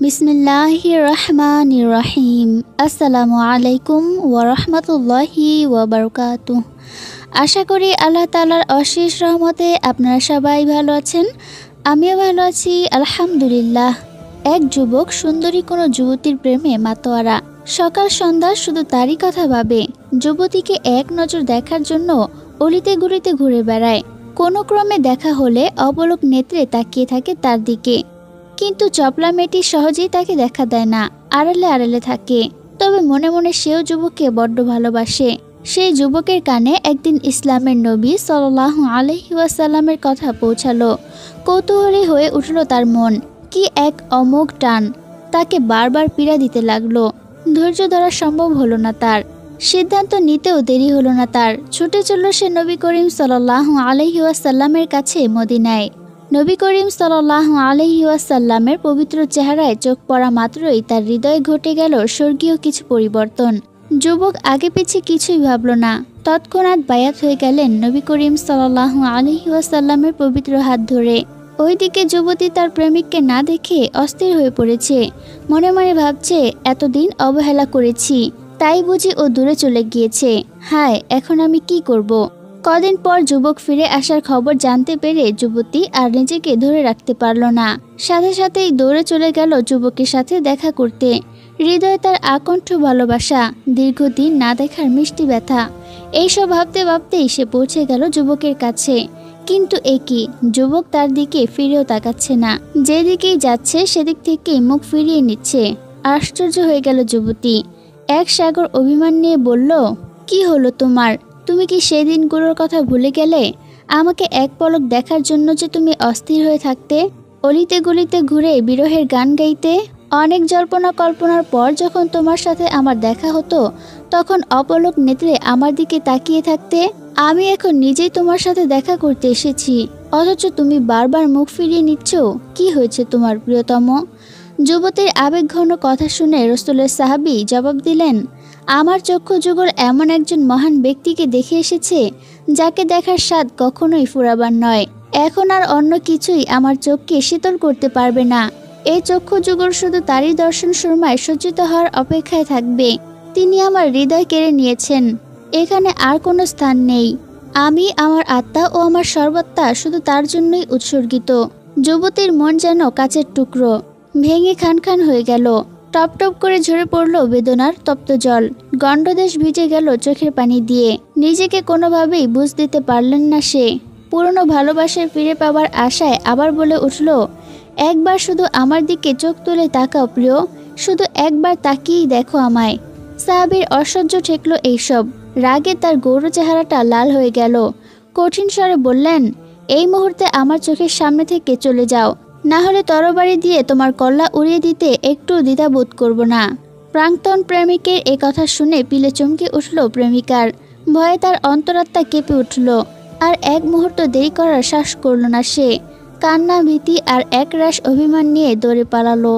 বিসমিল্লাহির রহমানির রহিম। আসসালামু আলাইকুম ওয়া রাহমাতুল্লাহি ওয়া বারাকাতুহু। আশা করি আল্লাহ তাআলার অশেষ রহমতে আপনারা সবাই ভালো আছেন। আমিও ভালো আছি আলহামদুলিল্লাহ। এক যুবক সুন্দরী কোনো যুবতীর প্রেমে মাতোয়ারা। সকাল সন্ধ্যা শুধু তারই কথা ভাবে। যুবতীকে এক নজর দেখার জন্য অলিতে গলিতে ঘুরে বেড়ায়। কোনো ক্রমে দেখা হলে অপলক নেত্রে তাকিয়ে থাকে তার দিকে। কিন্তু চপলা মেয়েটি সহজেই তাকে দেখা দেয় না, আড়ালে আড়ালে থাকে। তবে মনে মনে সেও যুবককে বড্ড ভালোবাসে। সেই যুবকের কানে একদিন ইসলামের নবী সাল্লাল্লাহু আলাইহি ওয়াসাল্লামের কথা পৌঁছালো। কৌতূহলী হয়ে উঠল তার মন। কি এক অমোঘ টান তাকে বারবার পীড়া দিতে লাগলো। ধৈর্য ধরা সম্ভব হলো না তার। সিদ্ধান্ত নিতেও দেরি হলো না তার। ছুটে চলল সে নবী করিম সাল্লাল্লাহু আলাইহি ওয়াসাল্লামের কাছে মদিনায়। নবী করিম সাল্লাল্লাহু আলাইহি ওয়াসাল্লামের পবিত্র চেহারায় চোখ পড়া মাত্রই তার হৃদয়ে ঘটে গেল স্বর্গীয় কিছু পরিবর্তন। যুবক আগে পিছে কিছুই ভাবল না, তৎক্ষণাৎ বায়াত হয়ে গেলেন নবী করিম সাল্লাল্লাহু আলাইহি ওয়াসাল্লামের পবিত্র হাত ধরে। ওইদিকে যুবতী তার প্রেমিককে না দেখে অস্থির হয়ে পড়েছে। মনে মনে ভাবছে, এতদিন অবহেলা করেছি, তাই বুঝি ও দূরে চলে গিয়েছে। হায়, এখন আমি কি করব। কদিন পর যুবক ফিরে আসার খবর জানতে পেরে যুবতী আর নিজেকে ধরে রাখতে পারল না। সাথে সাথেই দৌড়ে চলে গেল যুবকের সাথে দেখা করতে। হৃদয়ে তার আকণ্ঠ ভালোবাসা, দীর্ঘদিন না দেখার মিষ্টি ব্যথা, এইসব ভাবতে ভাবতেই সে পৌঁছে গেল যুবকের কাছে। কিন্তু একই, যুবক তার দিকে ফিরেও তাকাচ্ছে না। যেদিকেই যাচ্ছে সেদিক থেকেই মুখ ফিরিয়ে নিচ্ছে। আশ্চর্য হয়ে গেল যুবতী। এক সাগর অভিমান নিয়ে বলল, কি হলো তোমার? তুমি কি সেই দিনগুলোর কথা ভুলে গেলে? আমাকে এক পলক দেখার জন্য যে তুমি অস্থির হয়ে থাকতে, অলিতে গলিতে ঘুরে বিরহের গান গাইতে। অনেক জল্পনা কল্পনার পর যখন তোমার সাথে আমার দেখা হতো, তখন অপলক নেত্রে আমার দিকে তাকিয়ে থাকতে। আমি এখন নিজেই তোমার সাথে দেখা করতে এসেছি, অথচ তুমি বারবার মুখ ফিরিয়ে নিচ্ছ। কি হয়েছে তোমার প্রিয়তম? যুবতীর আবেগঘন কথা শুনে রাসূলের সাহাবী জবাব দিলেন, আমার চক্ষু যুগল এমন একজন মহান ব্যক্তিকে দেখে এসেছে, যাকে দেখার স্বাদ কখনোই ফুরাবার নয়। এখন আর অন্য কিছুই আমার চোখকে শীতল করতে পারবে না। এই চক্ষু যুগল শুধু তারই দর্শন সুরমায় সজ্জিত হওয়ার অপেক্ষায় থাকবে। তিনি আমার হৃদয় কেড়ে নিয়েছেন, এখানে আর কোনো স্থান নেই। আমি, আমার আত্মা ও আমার সর্বাত্মা শুধু তার জন্যই উৎসর্গিত। যুবতীর মন যেন কাচের টুকরো, ভেঙে খান খান হয়ে গেল। টপ টপ করে ঝরে পড়ল বেদনার তপ্ত জল। গণ্ডদেশ ভিজে গেল চোখের পানি দিয়ে। নিজেকে কোনোভাবেই বুঝ দিতে পারলেন না সে। পুরনো ভালোবাসা ফিরে পাওয়ার আশায় আবার বলে উঠল, একবার শুধু আমার দিকে চোখ তুলে তাকাও প্রিয়, শুধু একবার তাকিয়েই দেখো আমায়। সাহাবীর অসহ্য ঠেকল এইসব। রাগে তার গৌর চেহারাটা লাল হয়ে গেল। কঠিন স্বরে বললেন, এই মুহূর্তে আমার চোখের সামনে থেকে চলে যাও, না হলে তরবারি দিয়ে তোমার কল্লা উড়িয়ে দিতে একটু দ্বিধাবোধ করব না। প্রাক্তন প্রেমিকের এ কথা শুনে পিলে চমকে উঠল প্রেমিকার। ভয়ে তার অন্তরাত্মা কেঁপে উঠল। আর এক মুহূর্ত দেরি করার সাহস করল না সে। কান্না, ভীতি আর একরাশ অভিমান নিয়ে দৌড়ে পালালো।